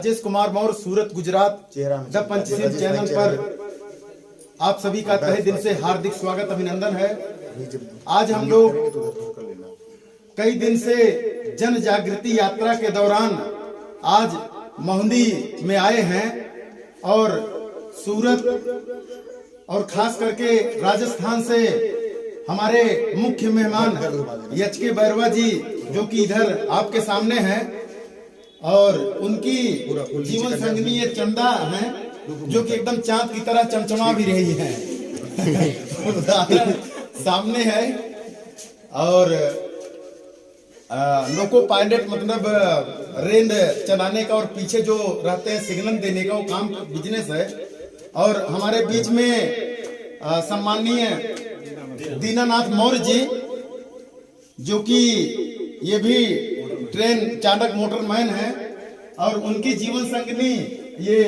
Rajesh Kumar Maurya, Surat, Gujarat, the Panchsheel channel पर आप सभी का तहे दिल से हार्दिक स्वागत अभिनंदन है। आज हम लोग कई दिन से जन जागृति यात्रा के दौरान आज मोहंदी में आए हैं और सूरत और खास करके राजस्थान से हमारे मुख्य मेहमान एच.के. बैरवा जी जो कि इधर आपके सामने हैं और उनकी जीवन संगिनी ये चंदा है जो कि एकदम चांद की तरह चमचमा भी रही है सामने है। और लोको पायलट मतलब रेंज चलाने का और पीछे जो रहते हैं सिग्नल देने का वो काम बिजनेस है। और हमारे बीच में सम्माननीय दीनानाथ मौर्य जी जो कि ये भी ट्रेन चालक मोटरमैन है और उनकी जीवन संगिनी ये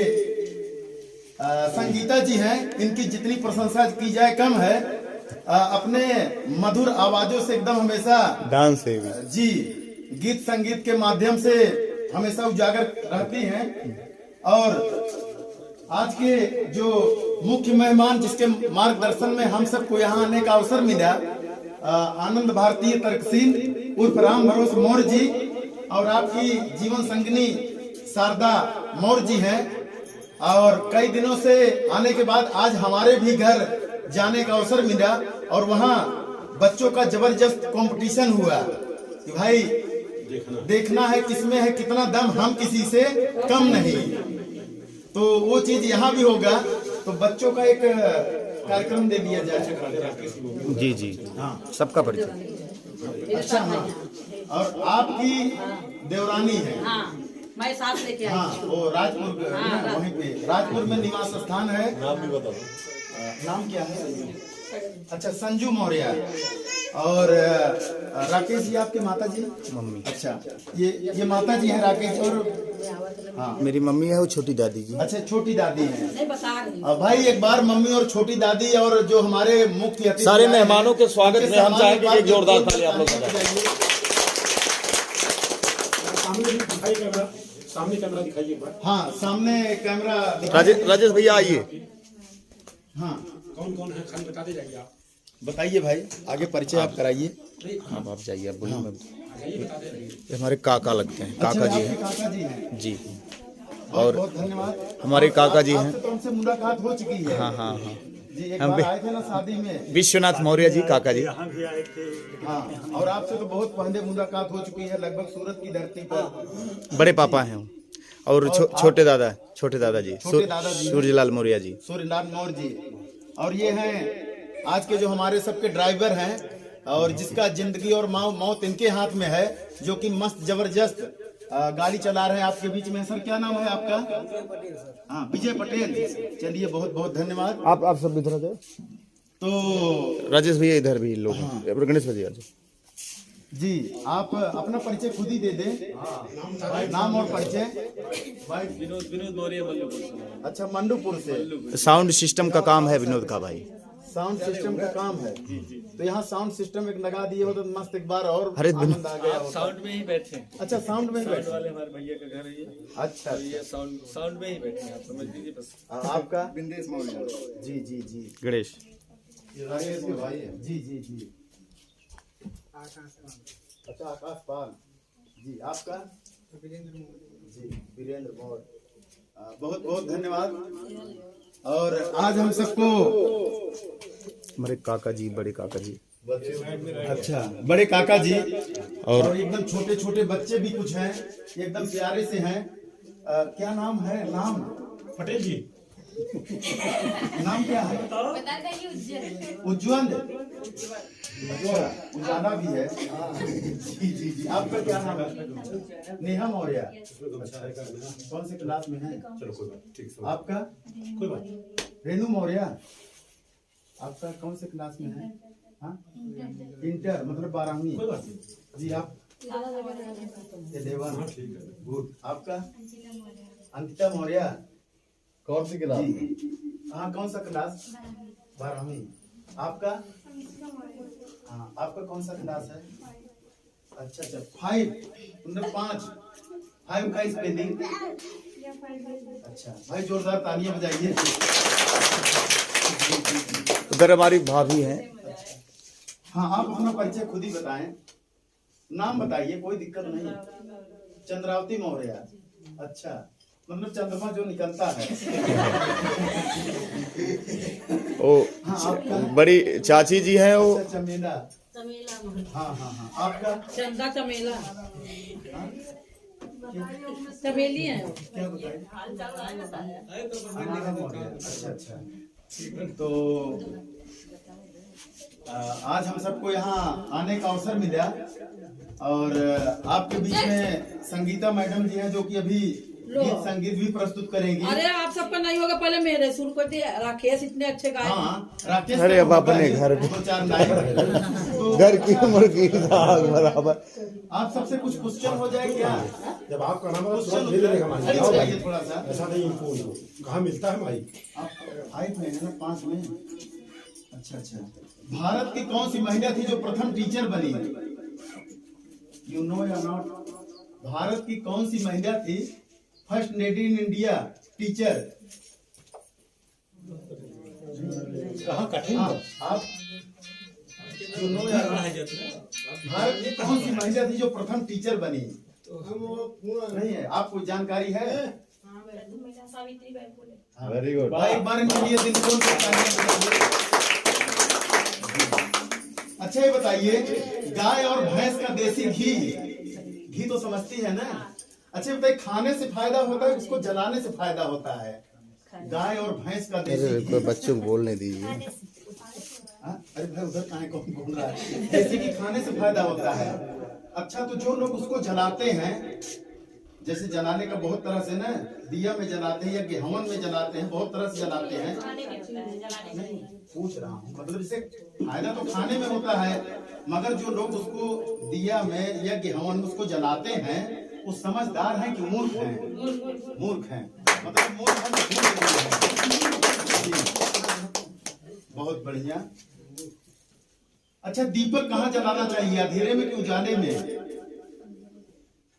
संगीता जी हैं। इनकी जितनी प्रशंसा की जाए कम है। अपने मधुर आवाजों से एकदम हमेशा डांस है जी गीत संगीत के माध्यम से हमेशा उजागर रहती हैं। और आज के जो मुख्य मेहमान जिसके मार्गदर्शन में हम सबको यहाँ आने का अवसर मिला, आनंद भारतीय तर्कशील उर्फ राम भरोस मौर्य जी और आपकी जीवन संगिनी शारदा मौर्य जी हैं। और कई दिनों से आने के बाद आज हमारे भी घर जाने का अवसर मिला और वहाँ बच्चों का जबरदस्त कंपटीशन हुआ कि भाई देखना है किसमें है कितना दम, हम किसी से कम नहीं। तो वो चीज यहाँ भी होगा। तो बच्चों का एक कार्यक्रम दे दिया जाए। जी जी हाँ सबका परिचय। अच्छा हाँ। और आपकी देवरानी है मैं साथ लेके आई। हाँ वो राजपुर वहीं पे राजपुर में निवास स्थान है। नाम भी बताओ। नाम क्या है? अच्छा संजू मौर्य। और राकेश जी आपके माता जी मम्मी। अच्छा ये माता जी है राकेश। और हाँ मेरी मम्मी है वो छोटी दादी जी। अच्छा छोटी दादी है। नहीं बता रही। भाई एक बार मम्मी और छोटी दादी और जो हमारे मुख्य अतिथि सारे मेहमानों के स्वागत में हम चाहेंगे कि एक जोरदार ताली आप लोग सामने कैमरा दिखाइए। हाँ सामने कैमरा राजेश भैया आइए। हाँ कौन कौन है खाली बता दे जाइए आप। बताइए भाई आगे परिचय आप कराइए। हाँ आप जाइए आप बोलिए। बताते ये हमारे काका लगते हैं। काका जी हैं काका जी हैं जी। और और बहुत धन्यवाद। हमारे काका जी हैं। आपसे तो हमसे मुलाकात हो चुकी है। हाँ हाँ हाँ जी एक हम बार भी आए थे ना शादी में। विश्वनाथ मौर्य जी काका जी। हाँ और आपसे तो बहुत पहले मुलाकात हो चुकी है लगभग सूरत की धरती पर। बड़े पापा हैं वो। और छोटे दादा जी छोटे दादा जी सूर्यलाल मौर्य जी। सूर्यलाल मौर्य जी। और ये हैं आज के जो हमारे सबके ड्राइवर हैं और जिसका जिंदगी और मौत इनके हाथ में है जो कि मस्त जबरदस्त गाड़ी चला रहे हैं आपके बीच में। सर क्या नाम है आपका? हाँ विजय पटेल। चलिए बहुत बहुत धन्यवाद। आप सब इधर आ जाओ। तो राजेश भैया इधर भी लोग हैं। गणेश भैया जी आप अपना परिचय खुद ही दे दें। नाम और परिचय। विनोद मौर्य। अच्छा मंडूपुर से। साउंड सिस्टम का काम है विनोद का भाई। साउंड सिस्टम का काम है तो यहाँ साउंड सिस्टम एक लगा दिए हो तो मस्त एक बार और अरे आनंद आ गया होता। साउंड में ही बैठे हैं। अच्छा साउंड में ही बैठे। वाले हमारे भैया का घर है ये। अच्छा तो ये साउंड में ही बैठे हैं, आप समझ लीजिए बस। आपका बिंदेश मौर्य। जी जी जी गणेश राजेश के भाई है। जी जी जी अच्छा आकाश पाल जी। आपका? जी वीरेंद्र मौर्य। बहुत बहुत धन्यवाद। और आज हम सबको हमारे काका जी बड़े काका जी। अच्छा बड़े काका जी और एकदम छोटे छोटे बच्चे भी कुछ हैं एकदम प्यारे से हैं। क्या नाम है? नाम पटेल जी। नाम क्या है? उज्जवल। उजाला भी है। जी जी जी आपका क्या नाम है? नेहा मौर्य। कौन से क्लास में है? चलो कोई बात ठीक। आपका? कोई बात। रेनू मौर्य। आपका कौन से क्लास में है? हाँ इंटर मतलब 12वीं। कोई बात जी आप? 11। गुड। आपका? अंकिता मौर्य। कौन सी क्लास? हाँ कौन सा क्लास? 12वीं। आपका? हाँ आपका कौन सा क्लास है? अच्छा 5 मतलब 5 का स्पेलिंग अच्छा भाई, जोरदार तालियां बजाइए। उधर हमारी भाभी हैं। हाँ, आप अपना परिचय खुद ही बताएं, नाम बताइए, कोई दिक्कत नहीं। चंद्रावती मौर्य। अच्छा, मतलब चंद्रमा जो निकलता है। वो हाँ, आपका बड़ी चाची जी हैं वो। अच्छा, चमेला। चमेला हाँ हाँ हाँ, आपका चंदा चमेला चमेली है वो। क्या बताइए? अच्छा अच्छा। तो आज हम सबको यहाँ आने का अवसर मिला और आपके बीच में संगीता मैडम जी हैं जो कि अभी गीत संगीत भी प्रस्तुत करेंगी। अरे आप सबका नहीं होगा, पहले मेरे शुरू कर दिया। राकेश इतने अच्छे गाए। हाँ, राकेश। अरे अब अपने घर दो चार लाइन तो घर की मुर्गी दाल बराबर। आप सबसे कुछ क्वेश्चन हो जाए क्या? जब आपका नाम है क्वेश्चन ले लेगा माइक। खड़े हो जाइए थोड़ा सा। ऐसा नहीं इनको कहाँ मिलता है माइक? आप 5 में है ना, 5 में? अच्छा अच्छा। भारत की कौन सी महिला थी जो प्रथम टीचर बनी? यू नो या नॉट? भारत की कौन सी महिला थी first lady in India teacher? कहाँ कठिन हाँ, है? आप यू नो या नॉट? भारत की कौन सी महिला थी जो प्रथम टीचर बनी? नहीं है, आपको जानकारी है? Very good. भाई, एक बार इनके लिए दिल खोल के तालियां बजाइए। अच्छा, ये बताइए, गाय और भैंस का देसी घी तो समझती है ना? अच्छा बताइए, खाने से फायदा होता है, उसको जलाने से फायदा होता है? गाय और भैंस का देसी अरे घी। कोई बच्चों को बोलने दीजिए। हाँ? अरे भाई, उधर कहाँ कौन बोल रहा है? देसी घी खाने से फायदा होता है। अच्छा, तो जो लोग उसको जलाते हैं, जैसे जलाने का बहुत तरह से ना, दिया में जलाते हैं या गेहूं में जलाते हैं, बहुत तरह से जलाते हैं। नहीं, पूछ रहा हूँ, मतलब इसे फायदा तो खाने में होता है, मगर जो लोग उसको दिया में या गेहूं में उसको जलाते हैं, वो समझदार हैं कि मूर्ख हैं? मूर्ख हैं, मतलब मूर्ख हैं। बहुत बढ़िया। अच्छा, दीपक कहाँ जलाना चाहिए, अंधेरे में कि उजाले में?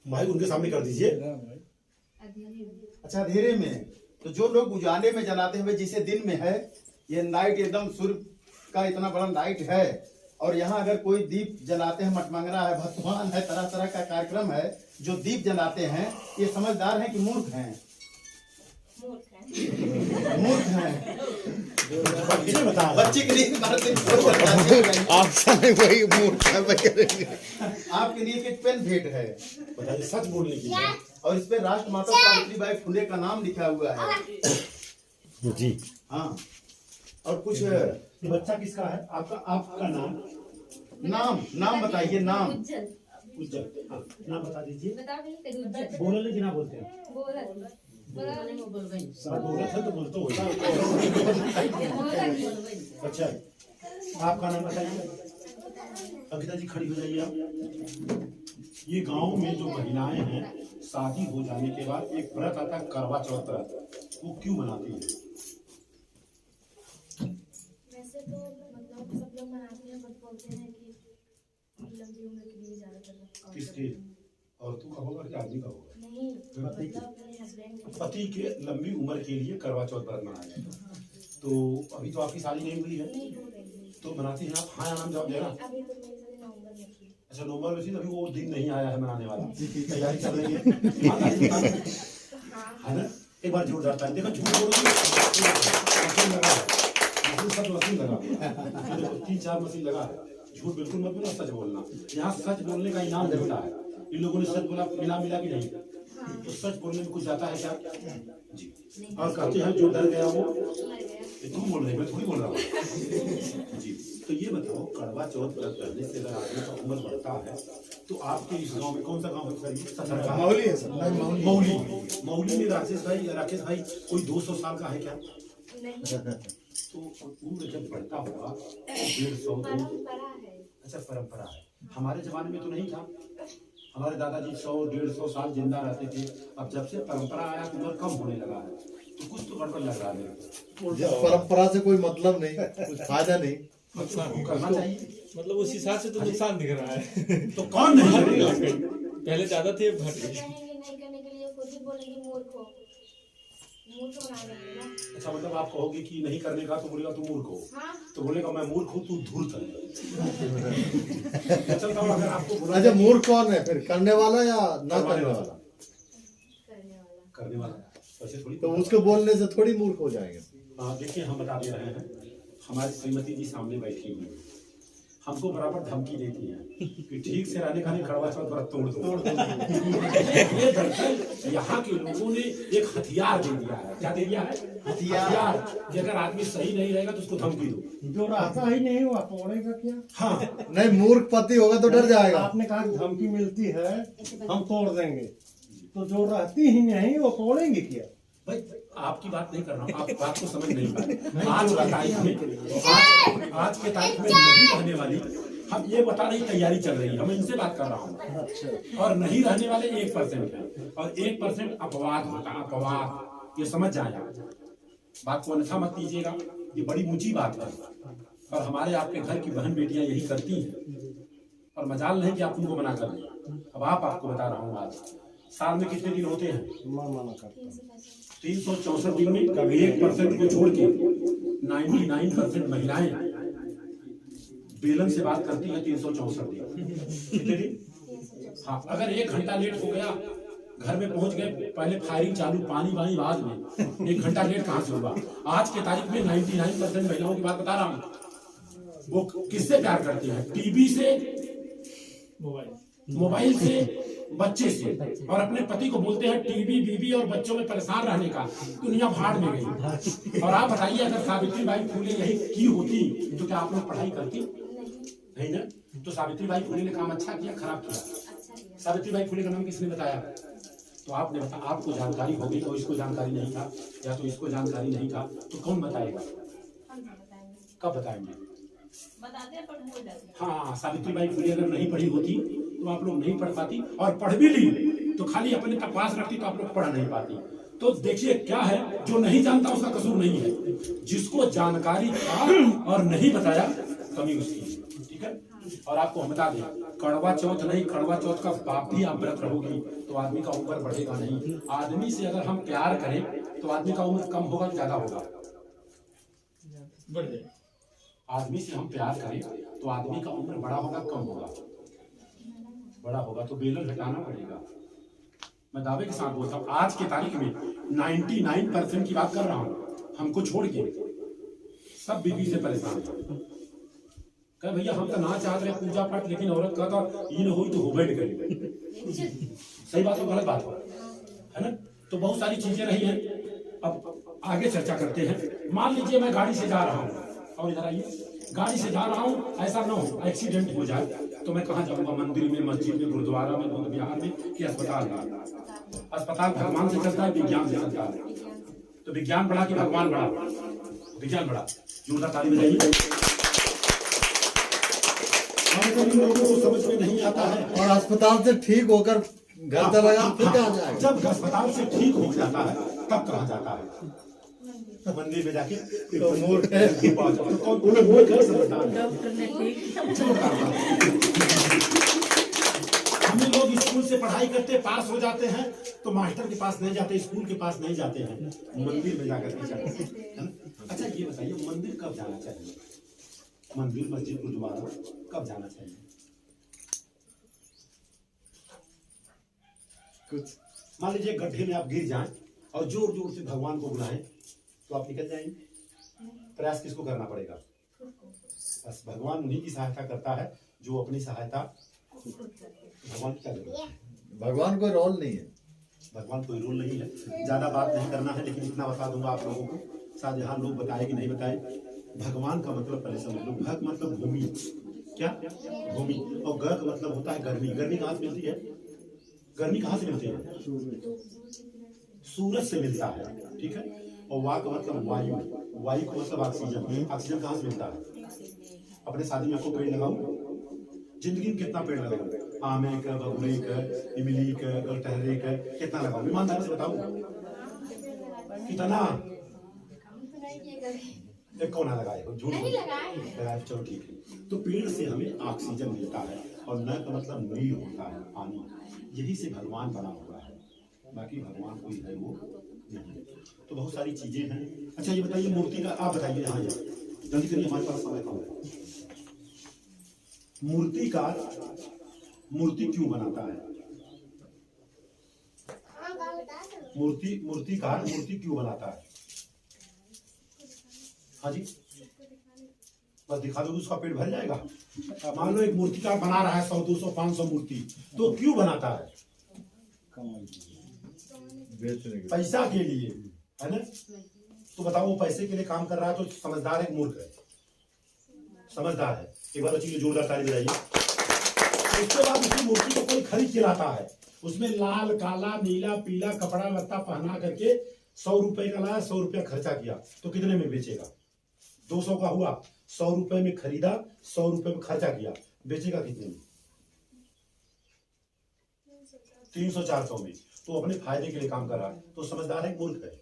माइक उनके सामने कर दीजिए। अच्छा, अंधेरे में। तो जो लोग उजाले में जलाते हैं, जैसे दिन में है, ये नाइट एकदम सूर्य का इतना बड़ा नाइट है, और यहाँ अगर कोई दीप जलाते हैं, मटमंगरा है, भगवान है, तरह तरह का कार्यक्रम है, जो दीप जलाते हैं, ये समझदार हैं कि मूर्ख हैं? मूर्ख हैं। बता बच्चे के लिए बात आप सारे वही मूर्ख करेंगे। आपके लिए एक पेन भेंट है, बताइए, सच बोलने की है। और इस पे राष्ट्रमाता सावित्रीबाई फुले का नाम लिखा हुआ है। जी हाँ, और कुछ ये बच्चा किसका है? आपका नाम? नाम बताइए, नाम। उज्जवल। हाँ, नाम बता दीजिए। बोल बोलने की ना बोलते हैं? सब बोलत है तो बोलते होगा। अच्छा, आपका नाम बताइए। अंकिता जी खड़ी हो जाइए आप। ये गांव में जो महिलाएं हैं, शादी हो जाने के बाद एक व्रत आता है, करवा चौथ व्रत, वो क्यों मनाती हैं? वैसे तो मतलब सब लोग मनाते हैं, बट बोलते हैं कि लंबी उम्र के लिए ज्यादातर। किसके? औरतों का होगा कि आदमी का होगा? नहीं, मतलब मेरे हस्बैंड। पति के लंबी उम्र के लिए करवा चौथ व्रत मनाया जाता है। तो अभी तो आपकी शादी नहीं हुई है, नहीं हो रही है। तो मनाती हैं आप? हाँ या नाम जवाब देना। अभी तो मेरी शादी नवंबर में थी। अच्छा, नवंबर में थी, अभी वो दिन नहीं आया है मनाने वाला, तैयारी कर रही है। है ना? एक बार जोर जाता है, देखो झूठ बोलोगे मशीन लगा है, मशीन सब मशीन लगा है, देखो 3-4 मशीन लगा है। झूठ बिल्कुल मत बोलना, सच बोलना। यहाँ सच बोलने का इनाम मिलता है। इन लोगों ने सच बोला, इनाम मिला कि नहीं? तो सच बोलने में कुछ जाता है क्या? जी। और कहते हैं जो डर गया वो तुम बोल रहे, मैं थोड़ी बोल रहा हूँ। जी। तो ये बताओ, करवा चौथ व्रत करने से अगर आदमी का उम्र बढ़ता है, तो आपके इस गांव में, कौन सा गांव है? मौली है सर। मौली में राकेश भाई कोई 200 साल का है क्या? नहीं, तो उम्र जब बढ़ता होगा 150 परंपरा है। अच्छा, परंपरा है। हमारे जमाने में तो नहीं था। हमारे दादाजी 100-150 साल जिंदा रहते थे। अब जब से परंपरा आया तो उम्र कम होने लगा है, तो कुछ तो गड़बड़ लग रहा है मेरे को। परंपरा से कोई मतलब नहीं, कुछ फायदा नहीं। करना चाहिए, मतलब उस हिसाब से तो नुकसान दिख रहा है। तो कौन नहीं करेगा? पहले ज्यादा थे, अब घट गए। कहेंगे नहीं करने के लिए खुद ही बोलेंगे मूर्ख हो। मूर्ख बना देंगे ना। अच्छा मतलब आप कहोगे कि नहीं करने का तो बोलेगा तू मूर्ख हो, हाँ तो बोलेगा मैं मूर्ख हूँ तू धूर्त है। चलता हूँ अगर आपको बुरा अच्छा मूर्ख कौन है फिर, करने वाला या ना करने वाला? करने वाला। करने वाला वैसे थोड़ी तो उसको बोलने से थोड़ी मूर्ख हो जाएंगे। हाँ देखिए हम बता दे रहे हैं, हमारी श्रीमती जी सामने बैठी हुई है, हमको बराबर धमकी देती हैं कि ठीक से रहने का नहीं, कड़वा चौथ व्रत तोड़ दो। ये दरअसल यहाँ के लोगों ने एक हथियार दे दिया है। क्या दे दिया है? हथियार कि अगर आदमी सही नहीं रहेगा तो उसको धमकी दो। जो रहता ही नहीं वो तोड़ेगा क्या? हाँ नहीं मूर्ख पति होगा तो डर जाएगा। आपने कहा कि धमकी मिलती है हम तोड़ देंगे, तो जो रहती ही नहीं वो तोड़ेंगे क्या? भाई आपकी बात नहीं कर रहा हूँ, आप बात को समझ नहीं पाए। आज के तारीख में नहीं रहने वाली, हम ये बता रही तैयारी चल रही है, हम इनसे बात कर रहा हूँ। और नहीं रहने वाले 1% है, और 1% अपवाद होता है, अपवाद। ये समझ जाए आप, बात को अन्यथा मत कीजिएगा, ये बड़ी ऊंची बात है। और हमारे आपके घर की बहन बेटियां यही करती हैं, और मजाल नहीं कि आप उनको मना कर दें। अब आपको बता रहा हूँ, आज साल में कितने दिन होते हैं? मना करता 364 दिन में कभी 1% को छोड़ के 99% महिलाएं बेलन से बात करती है 364 दिन। कितने दिन? हाँ, अगर 1 घंटा लेट हो गया, घर में पहुंच गए, पहले फायरिंग चालू, पानी वानी बाद में, 1 घंटा लेट कहाँ से होगा? आज के तारीख में 99% महिलाओं की बात बता रहा हूँ। वो किससे प्यार करती है? टीवी से, मोबाइल से, बच्चे से, और अपने पति को बोलते हैं टीवी बीवी और बच्चों में परेशान रहने का, दुनिया भाड़ में गई। और आप बताइए, अगर सावित्रीबाई फुले यही की होती तो क्या आप लोग पढ़ाई करती? नहीं ना। तो सावित्रीबाई फुले ने काम अच्छा किया, खराब किया? सावित्रीबाई फुले का नाम किसने बताया? तो आपने बताया, आपको जानकारी होगी तो इसको जानकारी नहीं था, या तो इसको जानकारी नहीं था, तो कौन बताएगा? कब बताएंगे? हाँ, सावित्रीबाई फुले अगर नहीं पढ़ी होती तो आप लोग नहीं पढ़ पाती, और पढ़ भी ली तो खाली अपने तक पास रखती तो आप लोग पढ़ नहीं पाती। तो देखिए क्या है, जो नहीं जानता उसका कसूर नहीं है, जिसको जानकारी था और नहीं बताया कमी उसकी, ठीक है। और आपको हम बता दें, कड़वा चौथ नहीं, कड़वा चौथ का बाप भी आप व्रत रहोगी तो आदमी का उम्र बढ़ेगा नहीं। आदमी से अगर हम प्यार करें तो आदमी का उम्र कम होगा कि ज्यादा होगा? आदमी से हम प्यार करें तो आदमी का उम्र बड़ा होगा कम होगा? बड़ा होगा। तो बेलन हटाना पड़ेगा। मैं दावे के साथ बोलता हूँ, आज के तारीख में 99% की बात कर रहा हूँ, हमको छोड़ के सब बीवी से परेशान है। कह भैया हम तो ना चाहते हैं पूजा पाठ, लेकिन औरत का तो ये न हो तो हो बैठ गई। सही बात हो गलत बात है ना? तो बहुत सारी चीजें रही हैं, अब आगे चर्चा करते हैं। मान लीजिए मैं गाड़ी से जा रहा हूँ, और इधर आइए, गाड़ी से जा रहा हूँ, ऐसा ना हो एक्सीडेंट हो जाए तो मैं कहाँ जाऊंगा? मंदिर में, मस्जिद में, गुरुद्वारा में, बौद्ध विहार में, कि अस्पताल में? अस्पताल भगवान से चलता है, विज्ञान से चलता है। तो विज्ञान बढ़ा कि भगवान बढ़ा? विज्ञान बढ़ा। जोरदार ताली बजाइए। लोगों को समझ में नहीं आता है। और अस्पताल से ठीक होकर घर चला फिर कहाँ जाएगा? जब अस्पताल से ठीक हो जाता है तब कहाँ जाता है? मंदिर में जाके तो मूर्ख है। डॉक्टर ने ठीक हम लोग स्कूल से पढ़ाई करते, पास हो जाते हैं तो मास्टर के पास नहीं जाते, स्कूल के पास नहीं जाते हैं, मंदिर में जाकर के जाते हैं। अच्छा ये बताइए, मंदिर कब जाना चाहिए? मंदिर, मस्जिद, गुरुद्वारा कब जाना चाहिए? कुछ मान लीजिए गड्ढे में आप गिर जाएं और जोर जोर से भगवान को बुलाएं तो आप निकल जाएंगे? प्रयास किसको करना पड़ेगा? बस भगवान उन्हीं की सहायता करता है जो अपनी सहायता भगवान क्या करेगा? भगवान कोई रोल नहीं है। भगवान कोई रोल नहीं है। ज्यादा बात नहीं करना है, लेकिन इतना बता दूंगा आप लोगों को, शायद यहाँ लोग बताए कि नहीं बताए। भगवान का मतलब पहले समझ लो। भग मतलब भूमि, क्या? भूमि। और ग का मतलब होता है गर्मी। गर्मी कहाँ से मिलती है? गर्मी कहाँ से मिलती है? सूरज से मिलता है, ठीक है। और वा का मतलब वायु, वायु का मतलब ऑक्सीजन। ऑक्सीजन कहाँ से मिलता है? अपने शादी में आपको पेड़ लगाओ, जिंदगी में कितना पेड़ लगाओ? आमे का, बबुली का, इमली का, गलटहरे का, कितना लगाओ? ईमानदारी से बताओ कितना? एक कौन लगाए? झूठ लगाए। चलो ठीक है। तो पेड़ से हमें ऑक्सीजन मिलता है, और न का मतलब नीर होता है, पानी। यही से भगवान बना हुआ है, बाकी भगवान कोई है वो नहीं। तो तो बहुत सारी चीजें हैं। अच्छा ये बताइए मूर्ति का, आप बताइए। हाँ जल्दी करिए, हमारे पास समय कम है। मूर्तिकार मूर्ति क्यों बनाता है? मूर्तिकार मूर्ति क्यों बनाता है? हाँ जी, बस दिखा दो उसका पेट भर जाएगा। मान लो एक मूर्तिकार बना रहा है 100, 200, 500 मूर्ति, तो क्यों बनाता है? पैसा के लिए, है ना? तो बताओ वो पैसे के लिए काम कर रहा है तो समझदार है, मूर्ख है? समझदार है। एक बार बच्ची को जोरदार ताली बजाइए। उसके बाद उसी मूर्ति को कोई खरीद के लाता है, उसमें लाल काला नीला पीला कपड़ा लत्ता पहना करके 100 रुपए का लाया, 100 रुपया खर्चा किया, तो कितने में बेचेगा? 200 का हुआ, 100 रुपए में खरीदा, 100 रुपए में खर्चा किया, बेचेगा कितने में? 300-400 में। तो अपने फायदे के लिए काम कर रहा है, तो समझदार है मूर्ख है?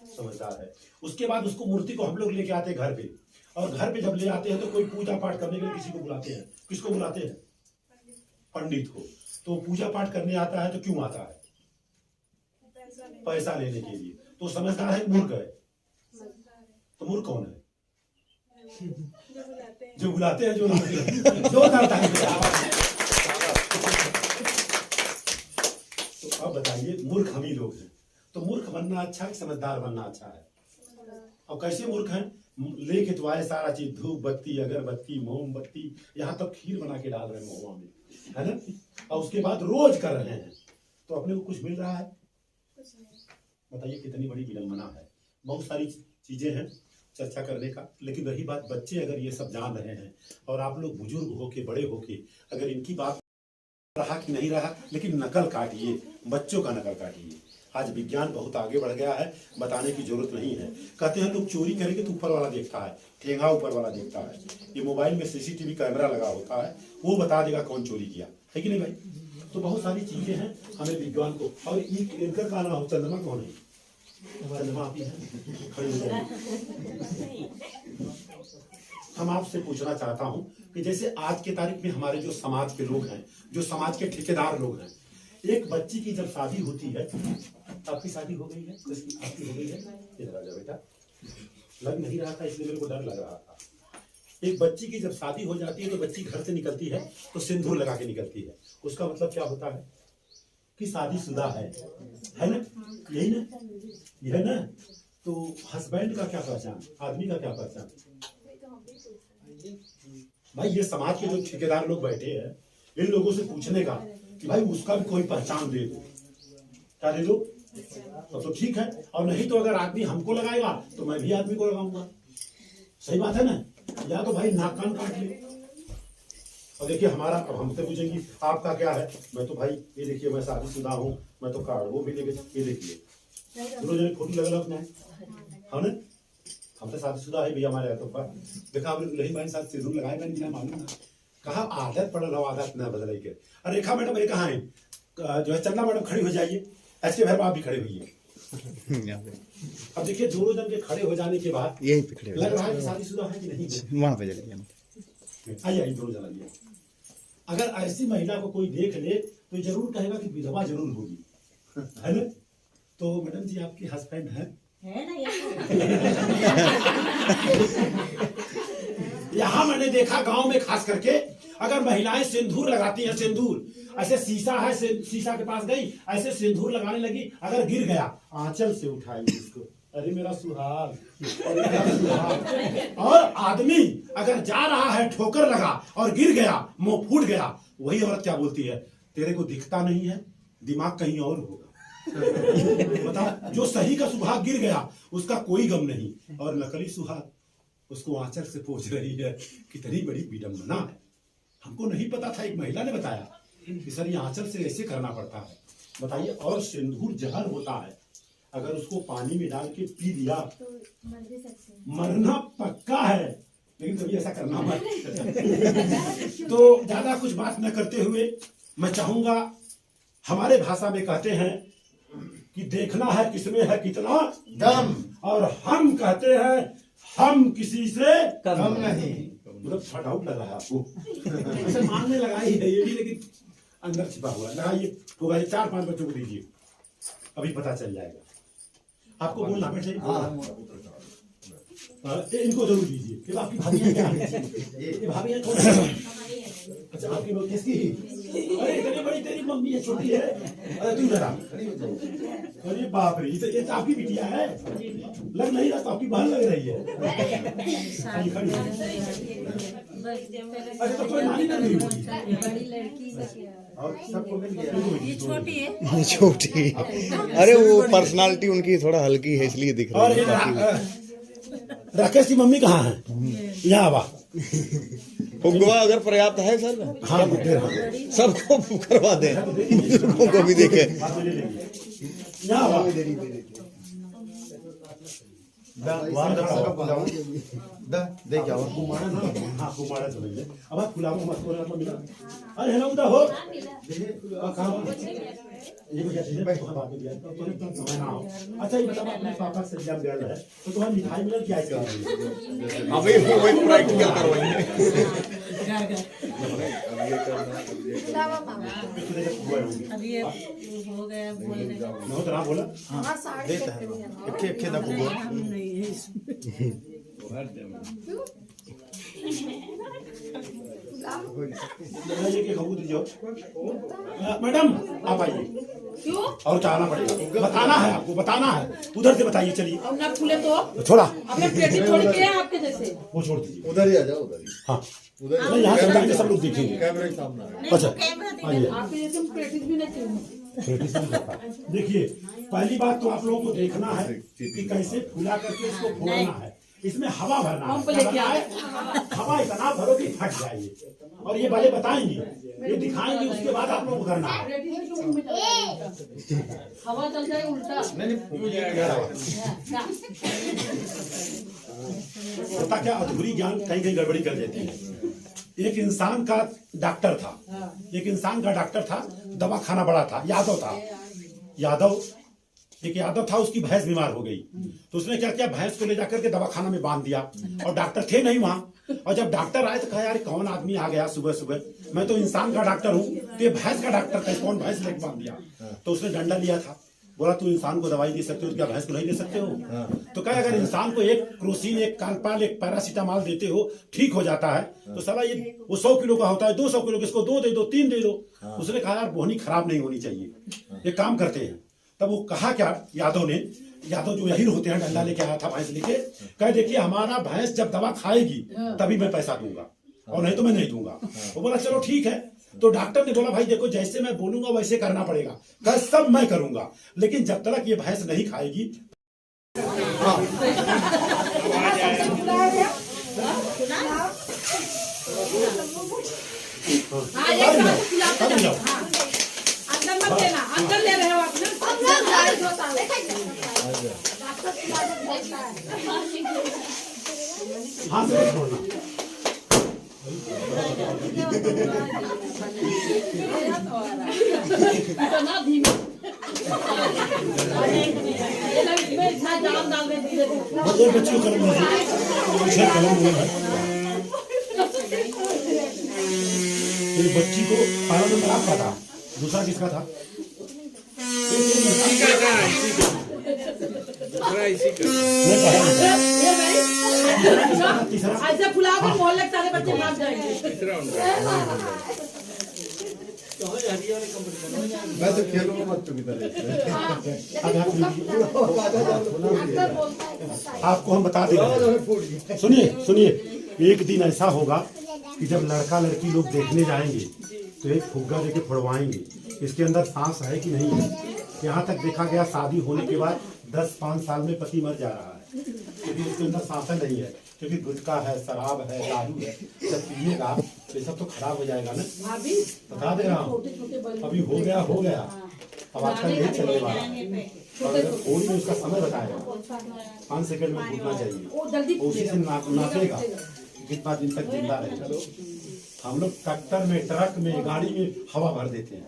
समझदार है। उसके बाद उसको मूर्ति को हम लोग लेके आते हैं घर पे, और घर पे जब ले आते हैं तो कोई पूजा पाठ करने के लिए किसी को बुलाते हैं। किसको बुलाते हैं? पंडित को। तो पूजा पाठ करने आता है तो क्यों आता है? पैसा लेने के लिए। तो समझदार है मूर्ख है? तो मूर्ख कौन है? जो बुलाते हैं, जो तो अब बताइए, मूर्ख हम ही लोग हैं। तो मूर्ख बनना अच्छा है, समझदार बनना अच्छा है? अब कैसे मूर्ख हैं? लेके तो आए सारा चीज, धूप बत्ती अगरबत्ती मोमबत्ती, यहाँ तक खीर बना के डाल रहे हैं महुआ में, है ना? और उसके बाद रोज कर रहे हैं, तो अपने को कुछ मिल रहा है? बताइए कितनी बड़ी विडंबना है। बहुत सारी चीजें हैं चर्चा करने का, लेकिन रही बात, बच्चे अगर ये सब जान रहे हैं और आप लोग बुजुर्ग होके बड़े होके अगर इनकी बात रहा कि नहीं रहा, लेकिन नकल काटिए, बच्चों का नकल काटिए। आज विज्ञान बहुत आगे बढ़ गया है, बताने की जरूरत नहीं है। कहते हैं लोग चोरी करेंगे तो ऊपर वाला देखता है, ठेंगा ऊपर वाला देखता है। ये मोबाइल में CCTV कैमरा लगा होता है, वो बता देगा कौन चोरी किया, है कि नहीं भाई? तो बहुत सारी चीजें हैं हमें विज्ञान को। और इनका का नाम चंद्रमा कौन है? चंद्रमा आप ही हैं, खड़े हो जाइए। हम आपसे पूछना चाहता हूं कि जैसे आज के तारीख में हमारे जो समाज के लोग हैं, जो समाज के ठेकेदार लोग हैं, एक बच्ची की जब शादी होती है, आपकी शादी हो गई है? आपकी हो गई है? इधर आ जाओ बेटा, लग नहीं रहा था इसलिए मेरे को डर लग रहा था। एक बच्ची की जब शादी हो जाती है तो बच्ची घर से निकलती है तो सिंदूर लगा के निकलती है। उसका मतलब क्या होता है? कि शादीशुदा है ना? यही ना, यह है ना? तो हस्बैंड का क्या पहचान, आदमी का क्या पहचान? भाई ये समाज के जो ठेकेदार लोग बैठे हैं, इन लोगों से पूछने का कि भाई उसका भी कोई पहचान दे दो, क्या दे दो? तो ठीक है। और नहीं तो अगर आदमी हमको लगाएगा तो मैं भी आदमी को लगाऊंगा। सही बात है ना? या तो भाई नाक कान काट ले। और देखिए हमारा, अब हमसे पूछेंगी आपका क्या है? मैं तो भाई ये देखिए मैं शादीशुदा हूँ, मैं तो कार्ड वो भी लेके, ये देखिए दोनों जने फोटो लगा अपने, हाँ ना? हम तो शादीशुदा है भैया हमारे। तो देखा आपने दुल्हन बहन साथ सिंदूर लगाए, मैंने बिना मालूम ना कहा आदत पड़ल हो, आदत न बदल के। अरे रेखा मैडम ये कहाँ है? जो है चंदा मैडम खड़ी हो जाइए, ऐसे भैर आप भी खड़े होइए। अब देखिए दोनों जन के खड़े हो जाने के बाद यहीं पे खड़े लग रहा है कि शादीशुदा है कि नहीं? वहां पे चलिए, आइए दोनों जन आइए। अगर ऐसी महिला को कोई देख ले तो जरूर कहेगा कि विधवा जरूर होगी, है ना? तो मैडम जी आपके हस्बैंड हैं? यहाँ मैंने देखा गांव में खास करके अगर महिलाएं सिंदूर लगाती हैं, सिंदूर ऐसे शीशा है, शीशा के पास गई ऐसे सिंदूर लगाने लगी, अगर गिर गया आंचल से उठाएंगे इसको, अरे मेरा सुहाग, अरे मेरा सुहाग। और आदमी अगर जा रहा है ठोकर लगा और गिर गया, मुंह फूट गया, वही औरत क्या बोलती है? तेरे को दिखता नहीं है, दिमाग कहीं और होगा। बताओ, जो सही का सुहाग गिर गया उसका कोई गम नहीं, और नकली सुहाग उसको आंचल से पोंछ रही है। कितनी बड़ी विडंबना है। हमको नहीं पता था, एक महिला ने बताया कि सर ये आंचल से ऐसे करना पड़ता है। बताइए, और सिंदूर जहर होता है, अगर उसको पानी में डाल के पी लिया तो मर भी सकते हैं। मरना पक्का है, लेकिन कभी ऐसा करना मत। तो ज्यादा कुछ बात न करते हुए मैं चाहूंगा, हमारे भाषा में कहते हैं कि देखना है किसमें है कितना दम, और हम कहते हैं हम किसी से कम नहीं। मतलब थोड़ा डाउट लग रहा है आपको? ऐसे मानने लगाई है ये भी, लेकिन अंदर छिपा हुआ। लगाइए, होगा 4-5 बच्चों को दीजिए, अभी पता चल जाएगा। आपको बोलना बैठे इनको जरूर दीजिए। ये आपकी भाभी है क्या? ये भाभी है कौन? अच्छा आपकी लोग किसकी? अरे इतनी बड़ी तेरी मम्मी है, छोटी है। अरे तू जरा, अरे बाप रे, ये तो आपकी बिटिया है। लग नहीं रहा तो आपकी बहन लग रही है। अरे तो कोई नानी नहीं होगी। बड़ी लड़की है क्या? और सबको मिल गया। ये छोटी है। छोटी। अरे वो पर्सनालिटी उनकी थोड़ा हल्की है इसलिए दिख रही और है। राकेश की मम्मी कहाँ है? यहाँ आवा। फुगवा अगर पर्याप्त है सर, हाँ फिर सबको करवा दें, बुजुर्गों को भी देखें। यहाँ आवा। दे क्या हुआ? हाँ कुमारा समझ ले। अब आप खुलाओ मत बोलना तो मिला। अरे हेलो उधर हो। कहाँ? ये क्या चीज़ है? बात दिया। तो मैं ना आओ। अच्छा ये बताओ अपने पापा से जब गर्ल है तो तुम्हारी मिठाई मिला क्या इसका? अभी वो एक प्रैक्टिकल करवाएंगे। अब ये हो गया बोल रहे मैं तो ना बोला। देता है एक दबो ये के खबूत दीजिए। मैडम आप आइए। क्यों? और क्या आना पड़ेगा? बताना है आपको, बताना है। उधर से बताइए चलिए। अब ना खुले तो छोड़ा अपने पेटी छोड़ के आपके जैसे। वो छोड़ दीजिए। उधर ही आ जाओ, उधर ही। हाँ उधर नहीं, यहाँ से बताएंगे सब लोग देखेंगे। कैमरे के सामने आए। अच्छा आइए। आपके जैसे पेटी भी नहीं चाहिए। देखिए पहली बात तो आप लोगों को देखना है कि कैसे फुला करके इसको फोड़ना है। इसमें हवा भरना है। पंप लेके आए। हवा इतना भरो कि फट जाए। और ये वाले बताएंगे, ये दिखाएंगे, उसके बाद आप लोग करना है। पेटी के मुंह में चला जाएगा। हवा चल जाए उल्टा। होता क्या, अधूरी ज्ञान कहीं कहीं गड़बड़ी कर देती है। एक इंसान का डॉक्टर था, एक इंसान का डॉक्टर था, दवा खाना बड़ा था, यादव था। एक यादव था, उसकी भैंस बीमार हो गई तो उसने क्या किया, भैंस को ले जाकर के दवा खाना में बांध दिया। और डॉक्टर थे नहीं वहां। और जब डॉक्टर आए तो कहा यार कौन आदमी आ गया सुबह सुबह, मैं तो इंसान का डॉक्टर हूँ, तो ये भैंस का डॉक्टर था, कौन भैंस लेके बांध दिया। तो उसने डंडा लिया था, बोला तू इंसान को दवाई दे सकते हो, क्या भैंस को नहीं दे सकते हो? तो कहा अगर इंसान को एक क्रोसिन, एक कालपाल, एक पैरासीटामॉल देते हो ठीक हो जाता है, तो साला ये वो 100 किलो का होता है, 200 किलो, किसको 2 दे दो, 3 दे दो। उसने कहा यार बोहनी खराब नहीं होनी चाहिए, एक काम करते हैं। तब वो कहा क्या, यादव जो यही होते हैं, डंडा लेके आया था भैंस लेके, कह देखिए हमारा भैंस जब दवा खाएगी तभी मैं पैसा दूंगा, और नहीं तो मैं नहीं दूंगा। वो बोला चलो ठीक है। तो डॉक्टर ने बोला भाई देखो जैसे मैं बोलूंगा वैसे करना पड़ेगा, कल सब मैं करूंगा, लेकिन जब तक ये भैंस नहीं खाएगी। अंदर मत देना, अंदर ले रहे हो आप ना। हाँ से छोड़ना। इतना धीमे। इसमें इतना जाम डाल दे धीरे धीरे। एक बच्ची को कलम दीजिए, पीछे कलम हुए है। एक बच्ची को पहला नंबर आपका था, दूसरा किसका था? ऐसे फुला के मोहल्ले के सारे बच्चे भाग जाएंगे। मैं तो खेलूंगा बच्चों की तरह। आपको हम बता देंगे, सुनिए, एक दिन ऐसा होगा कि जब लड़का लड़की लोग देखने जाएंगे तो एक फुग्गा लेके फोड़वाएंगे, इसके अंदर सांस है कि नहीं है। यहाँ तक देखा गया शादी होने के बाद 10-5 साल में पति मर जा रहा है, क्योंकि उसके अंदर सांसें नहीं है, क्योंकि गुटखा है, शराब है, दारू है, जब पिएगा तो ये सब तो खराब हो जाएगा ना। बता दे रहा हूँ, अभी हो गया। अब आजकल यही चलने वाला है। और अगर थोड़ी में उसका समय बताएगा, 5 सेकंड में घूमना चाहिए, उसी से नाचेगा कितना दिन तक जिंदा रहेगा। हम लोग ट्रैक्टर में, ट्रक में, गाड़ी में हवा भर देते हैं।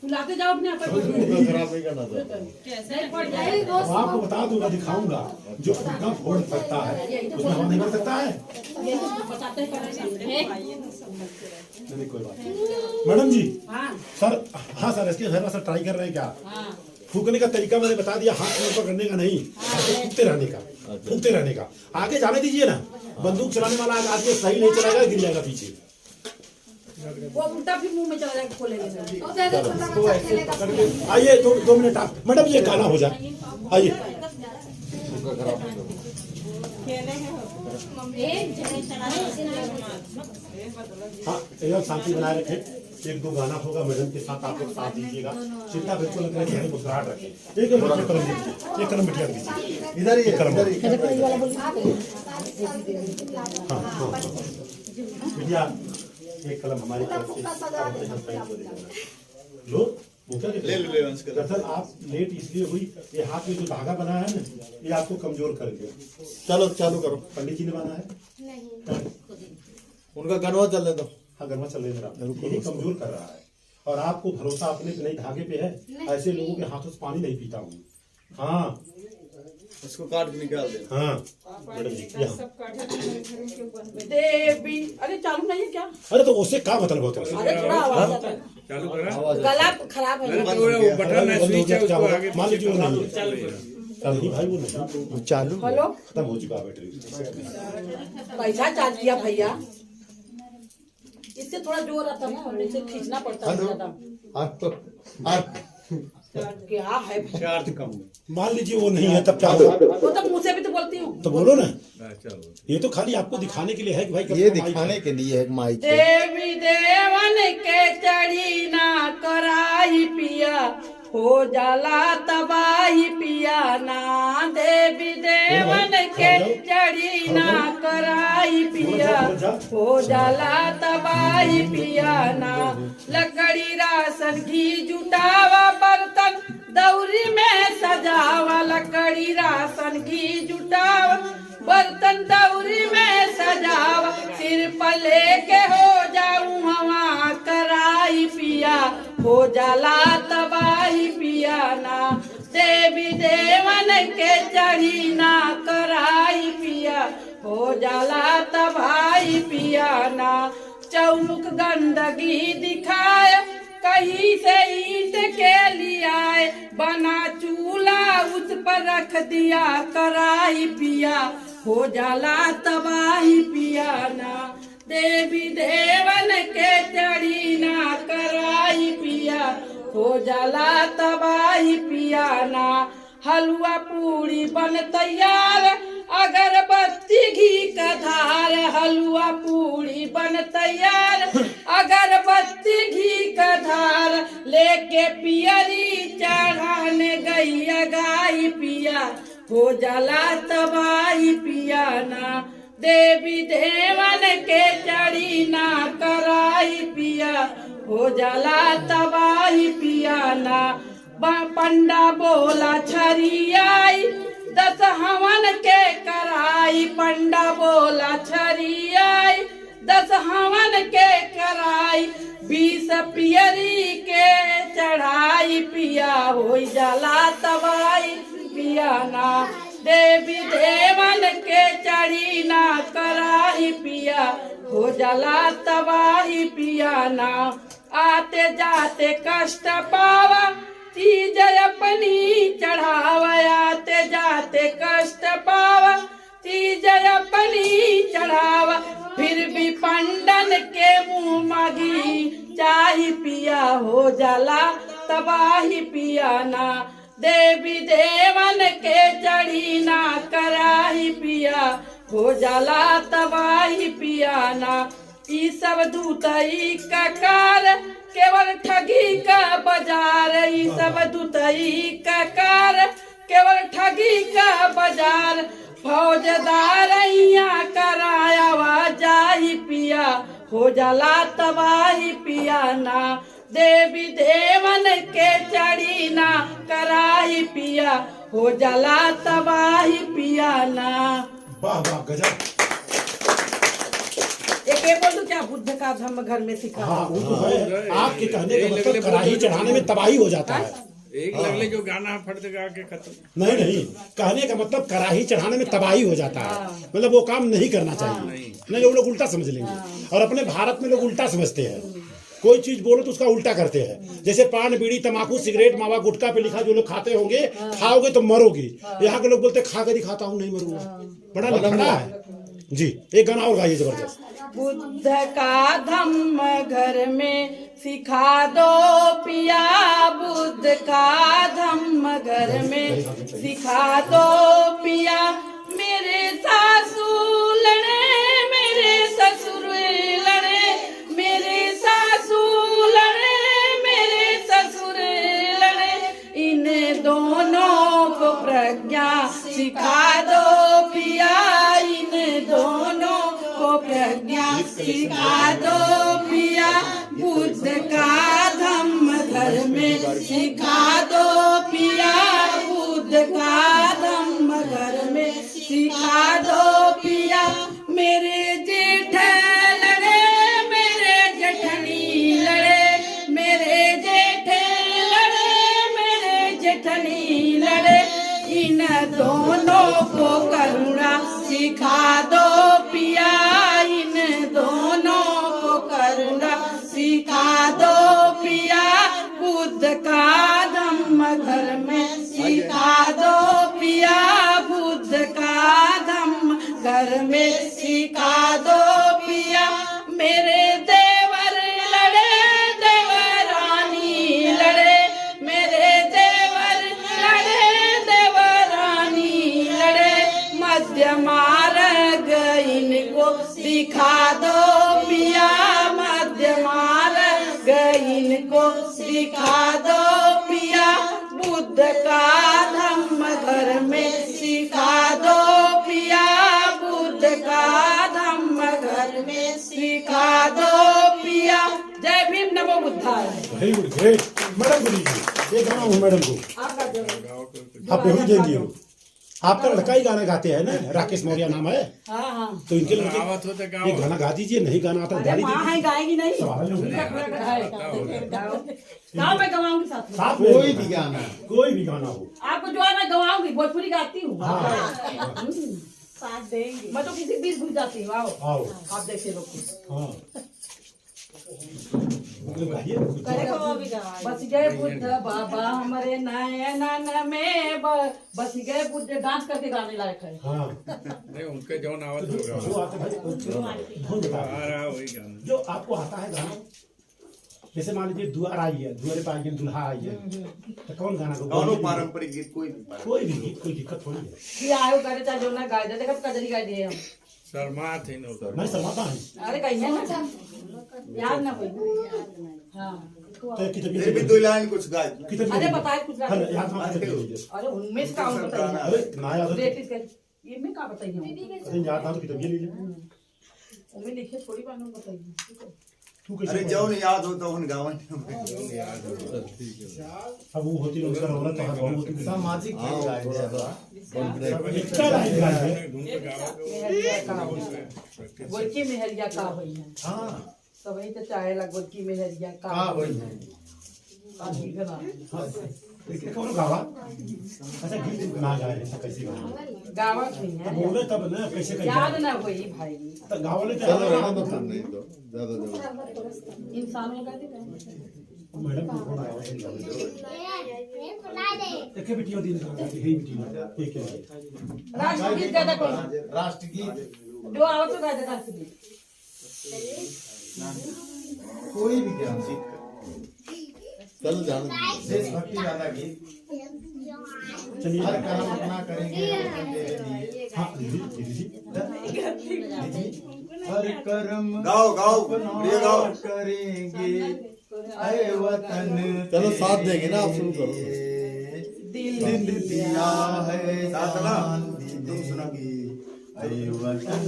फुलाते जाओ अपने आप। खराब नहीं करना चाहता। अब आपको बता दूंगा, दिखाऊंगा, जो फुग्गा फोड़ सकता है उसमें हवा नहीं भर सकता है। नहीं कोई बात नहीं। मैडम जी, हाँ सर, हाँ सर, इसके घर में सर ट्राई कर रहे हैं क्या? फूकने का तरीका मैंने बता दिया, हाथ में ऊपर करने का नहीं, फूकते रहने का, फूकते रहने का। आगे जाने दीजिए ना, बंदूक चलाने वाला आदमी सही नहीं चलाएगा, गिर जाएगा पीछे। वो उल्टा फिर मुंह में चला जाएगा, खोलेंगे नहीं। आइए 2 मिनट आप मैडम, ये गाना हो जाए, आइए। हाँ, एकदम शांति बनाए रखें। 1-2 गाना होगा, मैडम के साथ आप लोग साथ दीजिएगा, चिंता बिल्कुल न करें, मुस्कुराहट रखें। एक कलम दीजिए, एक कलम बिटिया दीजिए, इधर ही कलम। इधर ही हाँ, बिटिया एक कलम हमारी तरफ से लो। वो क्या ले लो, दरअसल आप लेट इसलिए हुई, ये हाथ में जो धागा बना है ना, ये आपको कमजोर कर गया। चलो चालू करो। पंडित जी ने बना है, नहीं उनका गनवा चलने दो। हाँ गरमा चल रहा है, यही कमजोर कर रहा है। और आपको भरोसा अपने पे नहीं, धागे पे है। ऐसे लोगों के हाथों से पानी नहीं पीता हूँ। हाँ इसको काट के निकाल दे। हाँ मैडम जी, यहाँ। देवी, अरे चालू नहीं है क्या? अरे तो उससे क्या मतलब होता है? अरे थोड़ा आवाज आता है, चालू करा गला खराब है। वो बटन है, स्विच है, उसको आगे मान लीजिए वो नहीं है, नहीं भाई वो नहीं, चालू हेलो, खत्म हो चुका बैटरी। पैसा चार्ज किया भैया, इससे थोड़ा जोर आता ना, और इसे खींचना पड़ता है ज्यादा। क्या है? चार्ज कम। मान लीजिए वो नहीं है, तब क्या होगा? वो तो मुँह से भी तो बोलती हूँ। तो बोलो ना, ये तो खाली आपको दिखाने के लिए है कि भाई ये दिखाने के लिए है माइक पे। देवी देवन के चढ़ी ना कराई पिया, हो जाला तबाही पिया ना। देवी देवन के चढ़ी ना कराई पिया, हो जाला तबाही पिया ना। लकड़ी राशन घी जुटावा, बर्तन दौरी में सजावा। लकड़ी राशन घी जुटावा, बर्तन दौरी में सजावा। सिर पर लेके हो जाऊं हवा कराई पिया, हो जाला तबाही पिया ना। देवी देवन के चढ़ी ना कराई पिया, हो जाला तबाही पिया ना। चौमुख गंदगी दिखाए, कहीं से ईंट के लियाए। बना चूल्हा उस पर रख दिया कराई पिया, हो जाला तबाही पिया ना। देवी देवन के चढ़ी ना कराई पिया, हो जाला तबाही पिया ना। हलवा पूरी बन तैयार, अगरबत्ती घी का धार। हलवा पूरी बन तैयार, अगरबत्ती घी का धार। लेके पियरी चढ़ाने गई गाई पिया, हो जाला तबाही पिया ना। देवी देवन के चढ़ी ना कराई पिया, हो जाला तबाही पिया ना। पंडा बोला छरियाई, 10 हवन के कराई। पंडा बोला छरियाई, 10 हवन के कराई। 20 पियरी के चढ़ाई पिया, हो जाला तबाही पिया ना। देवी देवन के चढ़ी ना कराई पिया, हो जाला तबाही पिया ना। आते जाते कष्ट पावा, चीज अपनी चढ़ावा। आते जाते कष्ट पावा, चीज अपनी चढ़ावा। फिर भी पंडन के मुँह मांगी चाही पिया, हो जाला तबाही पिया ना। देवी देवन के चढ़ी ना कराही पिया, हो जाला तबाही पिया ना। ई सब दूतई का कार, केवल ठगी का बाजार। ई सब दूतई का कार, केवल ठगी का बाजार। फौजदार यहाँ कराया जाही पिया, हो जाला तबाही पिया ना। देवी देवन के चढ़ी ना कराही पिया, हो जाला तबाही पिया ना। वाह वाह गजब। एक ये बोल दूं क्या, बुद्ध का धर्म घर में सिखा। हाँ वो तो है, आपके कहने का मतलब कड़ाही चढ़ाने में तबाही हो जाता है। एक लगले जो गाना फट गा के खत्म। नहीं नहीं, कहने का मतलब कड़ाही चढ़ाने में तबाही हो जाता है, मतलब वो काम नहीं करना चाहिए। नहीं वो लोग उल्टा समझ लेंगे, और अपने भारत में लोग उल्टा समझते हैं। कोई चीज बोलो तो उसका उल्टा करते हैं। जैसे पान बीड़ी तंबाकू सिगरेट मावा गुटखा पे लिखा जो लोग खाते होंगे, खाओगे तो मरोगे। यहाँ के लोग बोलते खा कर दिखाता हूँ नहीं मरूंगा। बड़ा लफड़ा है जी। एक गाना और गाइए जबरदस्त। बुद्ध का धम्म घर में सिखा दो पिया, बुद्ध का धम्म घर में सिखा दो पिया। मेरे सासू लड़े मेरे ससुर लड़े, मेरे सासू लड़े मेरे ससुर लड़े, इन दोनों को प्रज्ञा सिखा दो पिया, इन दोनों को प्रज्ञा सिखा दो पिया। बुद्ध का धम्म घर में सिखा दो पिया, बुद्ध का धम्म घर में सिखा दो पिया। मेरे जेठ लड़े मेरे जेठनी लड़े, मेरे जेठ लड़े मेरे जेठनी लड़े, इन दोनों को करुणा सिखा दो पिया, इन दोनों को करुणा सिखा दो पिया। बुद्ध का धम्म घर में सिखा दो पिया, बुद्ध का धम्म घर में सिखा दो पिया। मेरे देवर लड़े देवरानी लड़े, मेरे देवर लड़े देवरानी लड़े, मध्य मार्ग इनको सिखा दो पिया, मध्य मार्ग इनको सिखा दो पिया। बुद्ध का धम्म घर में सिखा दो पिया, बुद्ध का धम्म घर में सिखा दो पिया। जय भीम नमो बुद्धाय। Very good great. मैडम को लीजिए, ये गाना हो मैडम को आप बेहूरी देंगी हो। आपका लड़का ही गाना गाते हैं ना, राकेश मौर्य नाम है। हाँ हाँ, तो इनके आवत हो तो लड़के ये गाना गा दीजिए। नहीं गाना आता अरे माँ है गाएगी नहीं, सवाल नहीं होगा। गाँव में गवाऊंगी साथ में, साथ कोई भी गाना कोई भी गाना हो। आपको जो है मैं गवाऊंगी, भोजपुरी गाती हूँ। हाँ साथ देंगे, मैं तो किसी बीच घुस जाती हूँ। आओ आओ आप देखिए लोग। हाँ मतलब गाइए। बस गए बुद्ध बाबा हमारे नयन में, बस गए बुद्ध डांस करके गाने लायक है। हाँ नहीं उनके जौन आवत होगा जो आता है भाई धुन बता आ रहा वही गाना। जो आपको आता है गाना। जैसे मान लीजिए दुआर आई है, दुआरे पे आई है, दुल्हा आई है, तो कौन गाना को दोनों पारंपरिक गीत कोई भी गीत कोई दिक्कत थोड़ी है। कि आयो करे चाहे जो ना गाए दे, देखो कजरी गाए दे हम। शर्मा थे नो तो मैं शर्माता हूँ अरे कहिए ना, याद ना कोई। हाँ तो कितनी फिर भी दो लाइन कुछ गा कितनी अरे बताए कुछ हाँ, गाने। याद ना कीजिए। अरे उनमें से काम बताइए, अरे ना याद हो रेटिस कर ये में का बताइए, तो याद ना तो कितनी लीजिए। उनमें लिखे थोड़ी बात बताइए। तू कैसे अरे जौन याद हो तो उन गावन अब वो होती है उसका रोना तो हर बहुत होती है। सामाजिक गीत गाए थे। इतना लाइन गाए धुन पे गावा मेहरिया का गोरकी मेहरिया का हुई है, हाँ सबही तो चाहे ला गोरकी मेहरिया का का वही है। काफी गाना कौन गावा अच्छा गीत ना गाए ऐसा कैसे गाना गावा नहीं है, बोले तब ना कैसे कैसे याद ना हुई भाई। तो गावले तो नहीं तो ज्यादा इंसानों का देगा मैडम को फोन आया देखे बेटियों दिन का हे बेटी एक है राष्ट्रगीत ज्यादा कोई राष्ट्रगीत जो आओ तो गाए राष्ट्रगीत। कोई भी ज्ञान सीख चलो जान देशभक्ति वाला गीत। चलिए हर काम अपना करेंगे अपने तेरे लिए। हाँ दीदी हर कर्म गाओ गाओ अपना ये गाओ करेंगे अरे वतन चलो साथ देंगे ना आप शुरू करो दिल दिया है साथ ना जान तुम सुनाओगी अरे वतन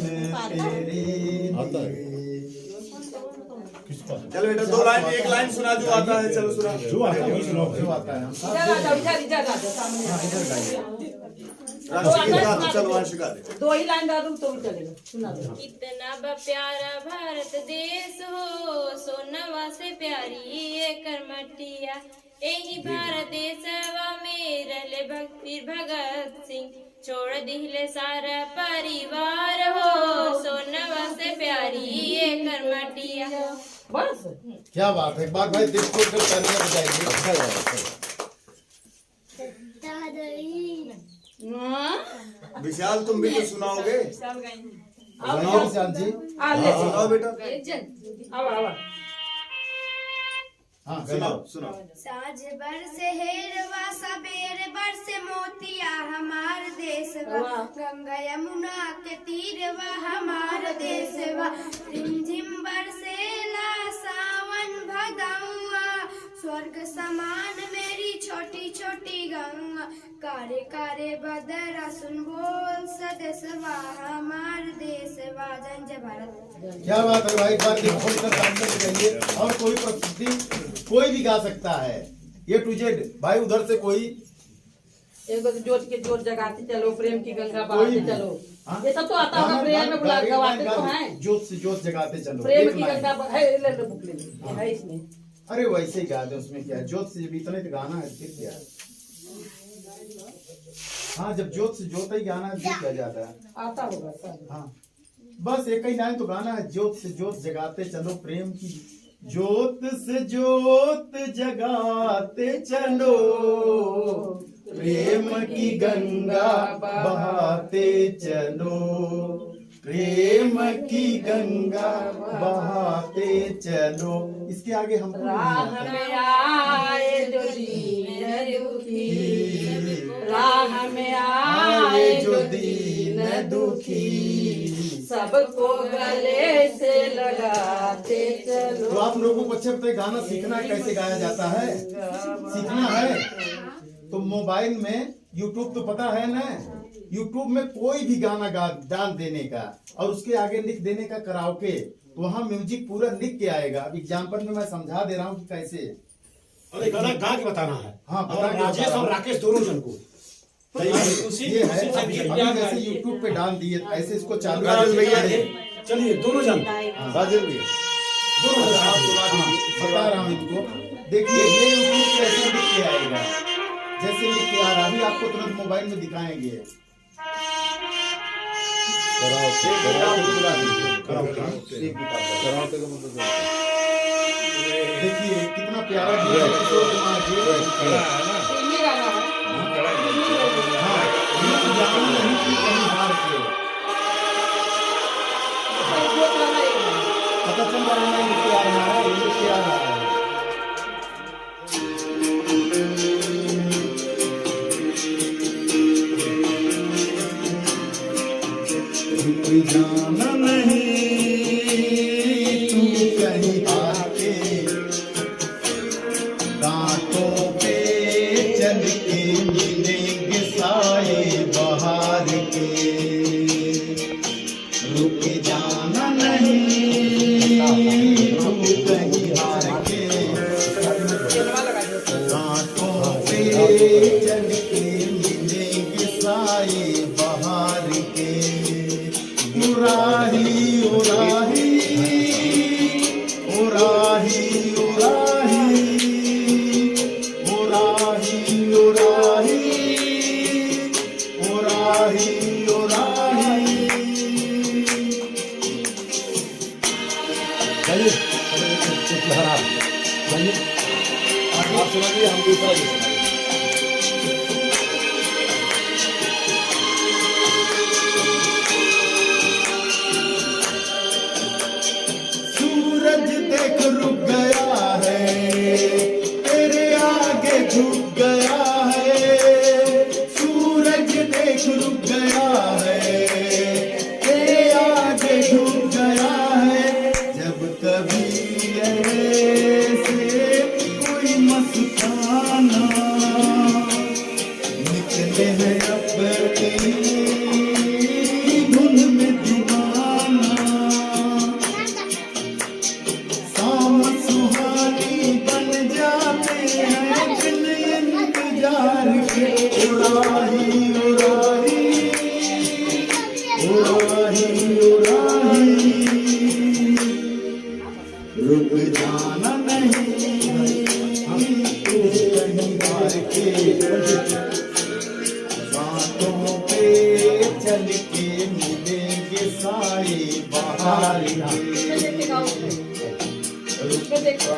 तेरे आता है किसका चलो बेटा दो लाइन एक लाइन सुना जो आता है चलो सुना जो आता है वही सुनाओ जो आता है हम सब इधर आ जाओ सामने। इधर गाइए। राष्ट्रगीत गा दो चलो वहाँ सिखा दे दो ही लाइन गा दूं तो भी चलेगा, सुना दो। कितना प्यारा भारत देश हो, सोनवा से प्यारी एकर मटिया। एही भारत देशवा में रहले वीर भगत सिंह, छोड़ दिले सारा परिवार हो, सोनवा से प्यारी एकर मटिया। बस क्या बात है, एक बार भाई दिल खोल कर तालियां बजाइए। अच्छा लगा, अच्छा लगा। हाँ? विशाल तुम भी तो सुनाओगे? सुनाओ विशाल जी। सुनाओ बेटा। अब हाँ सुनाओ सुनाओ। साँझ बरसे हेरवा सबेर बरसे मोतिया हमार देशवा, गंगा यमुना के तीरवा हमार देशवा, रिमझिम बरसेला सावन भदौआ, स्वर्ग समान मेरी छोटी छोटी गंगा, कारे कारे बदरा सुन बोल सदेशवा हमार देशवा। जय भारत। क्या बात है भाई, एक बार दिल खोल कर तालियां बजाइए। और कोई प्रस्तुति कोई भी गा सकता है, A to Z। भाई उधर से कोई एक बार जोत जगाते चलो, प्रेम की गंगा बहाते चलो, हाँ? ये सब तो आता होगा, प्रेम में बुला गवाते तो हैं। जोत से जोत जगाते चलो, प्रेम एक की लाइन। गंगा है, ले लो बुक ले लो, है इसमें। अरे वैसे ही गा दे, उसमें क्या है, जोत से जब इतने तो गाना है फिर क्या है। हाँ, जब जोत से जोत ही गाना है फिर क्या जाता है। आता होगा सब। हाँ, बस एक ही लाइन तो गाना है, जोत से जोत जगाते चलो, प्रेम की जोत से जोत जगाते चलो, प्रेम की गंगा बहाते चलो, प्रेम की गंगा बहाते चलो। इसके आगे हम राह में आए जो दीन दुखी, राह में आए जो दीन दुखी, सबको गले से लगाते चलो। तो आप लोगों को अच्छे पता है गाना सीखना है, कैसे गाया जाता है, सीखना है तो मोबाइल में YouTube तो पता है ना, YouTube में कोई भी गाना गा डाल देने का और उसके आगे लिख देने का कराओके, तो वहाँ म्यूजिक पूरा लिख के आएगा। अब एग्जाम्पल में मैं समझा दे रहा हूँ कि कैसे। और गाना गा के बताना है। हाँ, और बता के राजेश बताना। और राकेश दोनों जन को ये है अभी जैसे YouTube पे डाल दिए, ऐसे इसको चालू राजेश भैया करें। चलिए दोनों जन राजेश भैया दोनों जन। हाँ, बता रहा हूँ इनको, देखिए ये YouTube पे ऐसे लिख के आएगा, जैसे लिख के आ रहा, अभी आपको तुरंत मोबाइल में दिखाएंगे। कराओके का मतलब क्या होता देखिए कितना प्यारा गीत है, किशोर कुमार जी। फिल्मी गाना है। हाँ, गीत जाना नहीं कि कहीं हार के, जोत गाना एक है। पता चल रहा है ये क्या आ रहा है, ये क्या आ रहा है। जाना नहीं तू कहीं आके, कांटों पे चल के मिलेंगे साए बहार के, रुक जाना नहीं तू कहीं हार के, कांटों पे चल के मिलेंगे साए बहार के, उराही उराही उराही उराही उराही उराही उराही उराही। चलिए लहरा चलिए आप सुनाइए, हम दूसरा भी सुनाएंगे। सूरज देख रुक गया है, तेरे आगे झुक गया है, सूरज देख रुक गया है, तेरे आगे झुक गया है, जब कभी ऐसे कोई मस्ताना निकले हैं अपनी धुन में दीवाना, शाम सुहानी बन जाते हैं बिन इंतजार के, उड़ाही उड़ाही उड़ाही उड़ाही, रुक जाना नहीं हमको कहीं हार के, बातों पे चल के मिलेंगे साए बहार के, रुक ये देखो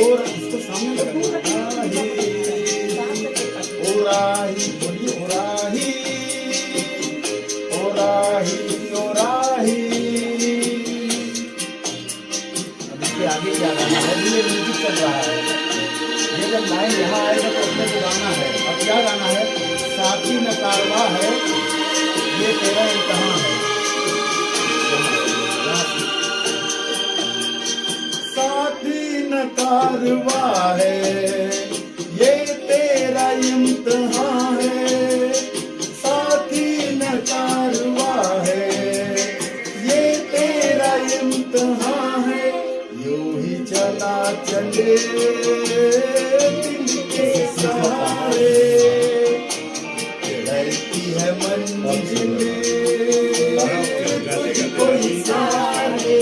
और इसको सामने लगाना। ओराही बोलिए, ओराही ओराही ओराही। अब इसके आगे क्या गाना है? ये म्यूजिक चल रहा है, ये जब लाइन यहाँ आएगा तो अपने को गाना है। अब क्या गाना है? साथी न कारवा है, ये तेरा इम्तहान है। साथी न कारवा है, ये तेरा इम्तहान है। साथी न कारवा है, ये तेरा इम्तहान है। यूं ही चला चले दिल के सहारे, लड़की है मंजिल कोई सारे।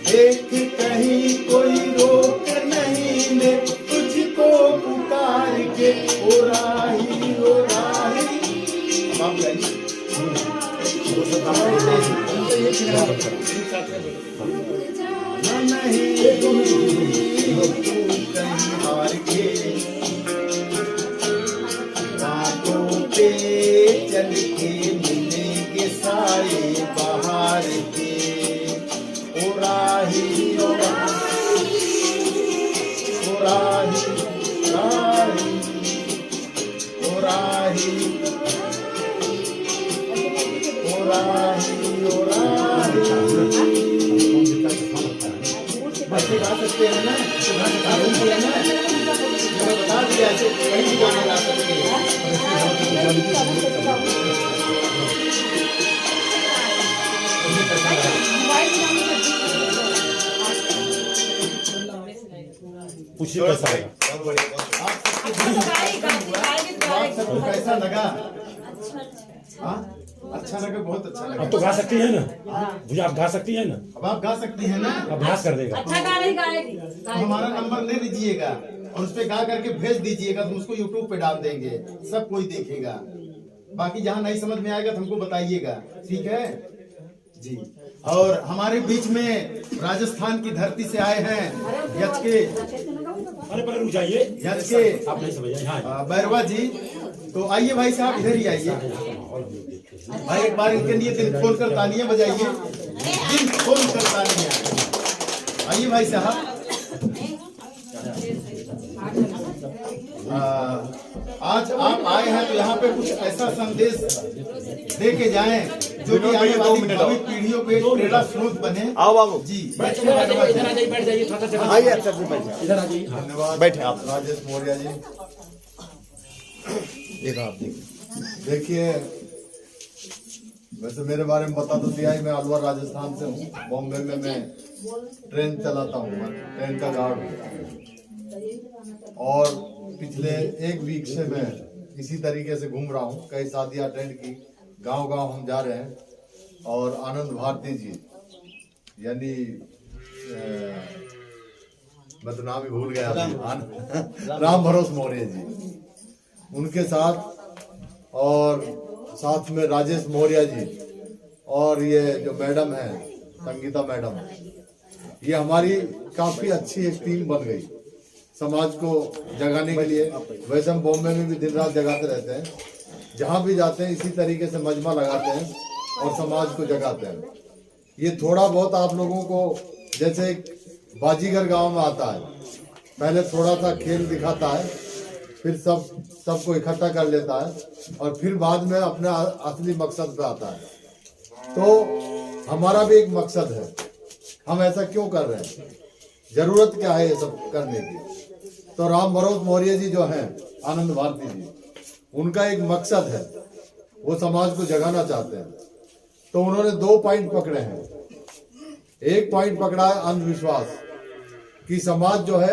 देख कहीं कोई रोक नहीं ले, तुझको पुकार के ओराही ओराही। अब आप गाइए। नहीं तू कहीं हार के, रातों पे चल के मिलेंगे सारे बाहर के। ओराही ओराही ओराही ओराही ओराही ओराही। बच्चे गा सकते हैं ना? गा सकते हैं ना? मैंने बता दिया ऐसे कहीं भी गाना गा सकते हैं। पूछिए कैसा लगा? आप सबको कैसा लगा? हाँ, अच्छा लगा, बहुत अच्छा लगा। अब तो गा सकती है ना? भैया आप गा सकती है ना? अब आप गा सकती हैं ना? अभ्यास कर देगा। अच्छा गाने गाएगी। हमारा नंबर ले लीजिएगा और उस पे गा करके भेज दीजिएगा, तो उसको यूट्यूब पे डाल देंगे, सब कोई देखेगा। बाकी जहाँ नहीं समझ में आएगा तो हमको बताइएगा, ठीक है जी। और हमारे बीच में राजस्थान की धरती से आए हैं यच के, अरे पहले रुक जाइए, यच के आप नहीं समझ आए। बैरवा जी। तो आइए भाई साहब, इधर ही आइए भाई। एक बार इनके लिए दिल खोल कर तालियां बजाइए, दिल खोल कर तालियां। आइए भाई साहब। आज आप आए हैं तो यहाँ पे कुछ ऐसा संदेश दे के जाएं जो कि आने वाली भावी पीढ़ियों पे प्रेरणा स्रोत बने। आओ बाबू जी इधर आ जाइए, बैठ जाइए, थोड़ा सा आइए, अच्छा से बैठिए। इधर आ जाइए। धन्यवाद। बैठे आप। राजेश मौर्य जी, देखो आप देखिए। देखिए वैसे मेरे बारे में बता तो दिया ही, मैं अलवर राजस्थान से हूँ। बॉम्बे में मैं ट्रेन चलाता हूँ, मैं ट्रेन का गार्ड हूँ। और पिछले एक वीक से मैं इसी तरीके से घूम रहा हूँ, कई शादियाँ अटेंड की, गांव गांव हम जा रहे हैं। और आनंद भारती जी, यानी मैं तो नाम ही भूल गया, राम भरोस मौर्य जी, उनके साथ, और साथ में राजेश मौर्य जी, और ये जो मैडम है संगीता मैडम, ये हमारी काफी अच्छी एक टीम बन गई समाज को जगाने के लिए। वैसे हम बॉम्बे में भी दिन रात जगाते रहते हैं, जहाँ भी जाते हैं इसी तरीके से मजमा लगाते हैं और समाज को जगाते हैं। ये थोड़ा बहुत आप लोगों को, जैसे एक बाजीगर गांव में आता है, पहले थोड़ा सा खेल दिखाता है, फिर सबको इकट्ठा कर लेता है, और फिर बाद में अपने असली मकसद पे आता है। तो हमारा भी एक मकसद है, हम ऐसा क्यों कर रहे हैं, जरूरत क्या है ये सब करने की। तो राम भरोस मौर्य जी जो हैं, आनंद भारती जी, उनका एक मकसद है, वो समाज को जगाना चाहते हैं। तो उन्होंने 2 पॉइंट पकड़े हैं। एक पॉइंट पकड़ा है अंधविश्वास, कि समाज जो है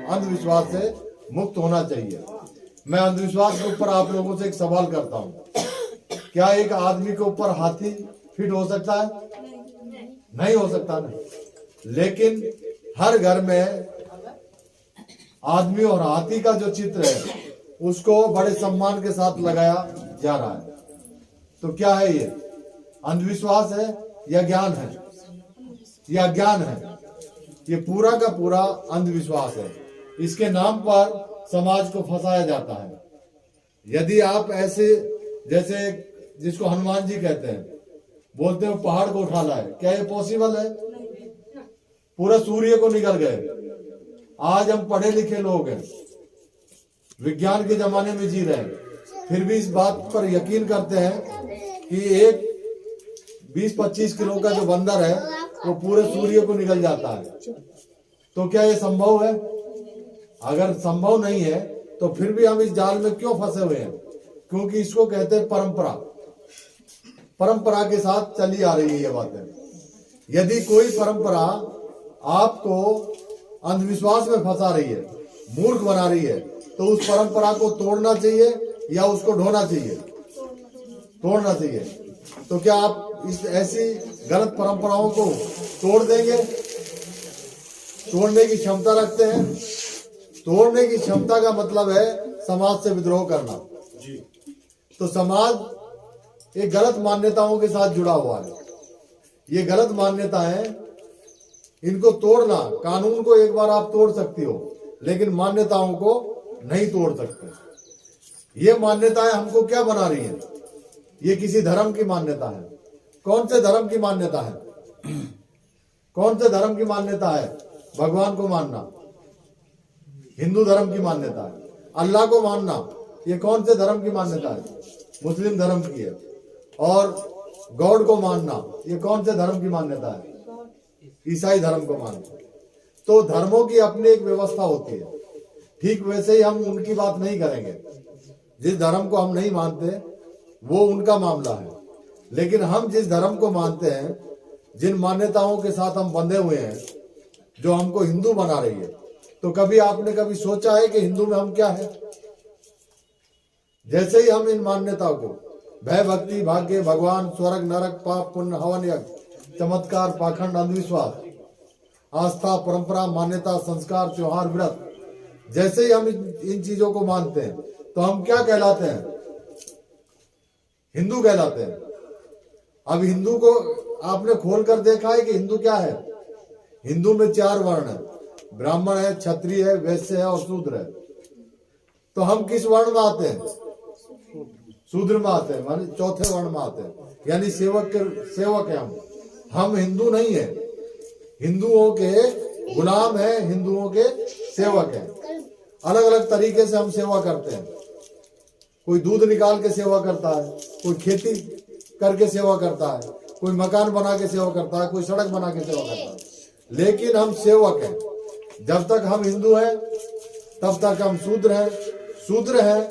अंधविश्वास से मुक्त होना चाहिए। मैं अंधविश्वास के ऊपर आप लोगों से एक सवाल करता हूँ, क्या एक आदमी के ऊपर हाथी फिट हो सकता है? नहीं हो सकता ना। लेकिन हर घर में आदमी और हाथी का जो चित्र है उसको बड़े सम्मान के साथ लगाया जा रहा है। तो क्या है ये? अंधविश्वास है या ज्ञान है? यह अज्ञान है। ये पूरा का पूरा अंधविश्वास है। इसके नाम पर समाज को फंसाया जाता है। यदि आप ऐसे, जैसे जिसको हनुमान जी कहते हैं, बोलते हैं पहाड़ को उठा लाए, क्या ये पॉसिबल है? पूरा सूर्य को निकल गए। आज हम पढ़े लिखे लोग हैं, विज्ञान के जमाने में जी रहे हैं, फिर भी इस बात पर यकीन करते हैं कि एक 20-25 किलो का जो बंदर है वो पूरे सूर्य को निकल जाता है। तो क्या ये संभव है? अगर संभव नहीं है तो फिर भी हम इस जाल में क्यों फंसे हुए हैं? क्योंकि इसको कहते हैं परंपरा। परंपरा के साथ चली आ रही है ये बातें। यदि कोई परंपरा आपको अंधविश्वास में फंसा रही है, मूर्ख बना रही है, तो उस परंपरा को तोड़ना चाहिए या उसको ढोना चाहिए? तोड़ना चाहिए। तो क्या आप इस ऐसी गलत परंपराओं को तोड़ देंगे? तोड़ने की क्षमता रखते हैं? तोड़ने की क्षमता का मतलब है समाज से विद्रोह करना। तो समाज एक गलत मान्यताओं के साथ जुड़ा हुआ है। ये गलत मान्यताएं, इनको तोड़ना, कानून को एक बार आप तोड़ सकती हो, लेकिन मान्यताओं को नहीं तोड़ सकते। ये मान्यताएं हमको क्या बना रही हैं? ये किसी धर्म की मान्यता है। कौन से धर्म की मान्यता है? कौन से धर्म की मान्यता है? भगवान को मानना हिंदू धर्म की मान्यता है। अल्लाह को मानना ये कौन से धर्म की मान्यता है? मुस्लिम धर्म की है। और गॉड को मानना ये कौन से धर्म की मान्यता है? ईसाई धर्म को मानना। तो धर्मों की अपनी एक व्यवस्था होती है। ठीक वैसे ही हम उनकी बात नहीं करेंगे। जिस धर्म को हम नहीं मानते वो उनका मामला है, लेकिन हम जिस धर्म को मानते हैं, जिन मान्यताओं के साथ हम बंधे हुए हैं, जो हमको हिंदू बना रही है, तो कभी आपने कभी सोचा है कि हिंदू में हम क्या है? जैसे ही हम इन मान्यताओं को भय, भक्ति, भाग्य, भगवान, स्वर्ग, नरक, पाप, पुण्य, हवन, यज्ञ, चमत्कार, पाखंड, अंधविश्वास, आस्था, परंपरा, मान्यता, संस्कार, त्योहार, व्रत, जैसे ही हम इन चीजों को मानते हैं तो हम क्या कहलाते हैं? हिंदू कहलाते हैं। अब हिंदू को आपने खोल कर देखा है कि हिंदू क्या है? हिंदू में 4 वर्ण है, ब्राह्मण है, क्षत्रिय है, वैश्य है और शूद्र है। तो हम किस वर्ण में आते हैं? शूद्र में आते हैं, माने चौथे वर्ण में आते हैं, यानी सेवक है हम हिंदू नहीं है। हिंदुओं के गुलाम है, हिंदुओं के सेवक है। अलग अलग तरीके से हम सेवा करते हैं। कोई दूध निकाल के सेवा करता है, कोई खेती करके सेवा करता है, कोई मकान बना के सेवा करता है, कोई सड़क बना के सेवा करता है, लेकिन हम सेवक हैं। जब तक हम हिंदू हैं तब तक हम शूद्र हैं। शूद्र हैं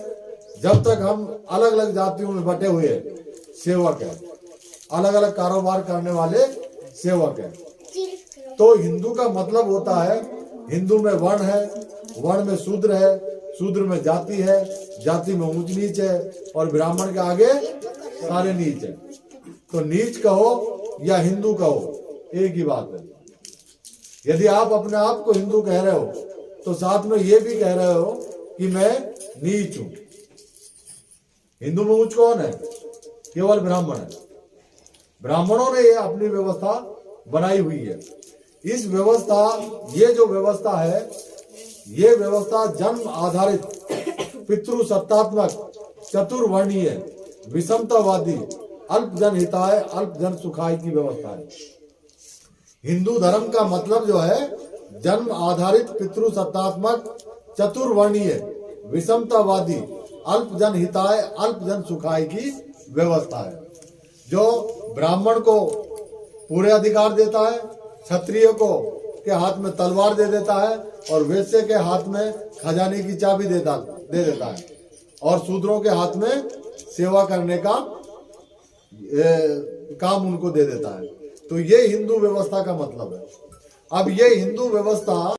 जब तक हम अलग अलग जातियों में बटे हुए सेवक हैं, अलग अलग कारोबार करने वाले सेवक हैं। तो हिंदू का मतलब होता है, हिंदू में वर्ण है, वर्ण में शूद्र है, शूद्र में जाति है, जाति में ऊंच नीच है, और ब्राह्मण के आगे सारे नीच है। तो नीच कहो या हिंदू कहो एक ही बात है। यदि आप अपने आप को हिंदू कह रहे हो तो साथ में ये भी कह रहे हो कि मैं नीच हूं। हिंदू में ऊंच कौन है? केवल ब्राह्मण है। ब्राह्मणों ने ये अपनी व्यवस्था बनाई हुई है। इस व्यवस्था, ये जो व्यवस्था है, ये व्यवस्था जन्म आधारित, पितृ सत्तात्मक, चतुर्वर्णीय, विषमतावादी, अल्प जन हिताय, अल्प जन सुखाय की व्यवस्था है। हिंदू धर्म का मतलब जो है जन्म आधारित, पितृ सत्तात्मक, चतुर्वर्णीय, विषमतावादी, अल्प जन हिताय, अल्प जन सुखाय की व्यवस्था है। जो ब्राह्मण को पूरे अधिकार देता है, क्षत्रिय को के हाथ में तलवार दे देता है, और वैश्य के हाथ में खजाने की चाबी दे देता है, और शूद्रों के हाथ में सेवा करने का काम उनको दे देता है। तो ये हिंदू व्यवस्था का मतलब है। अब ये हिंदू व्यवस्था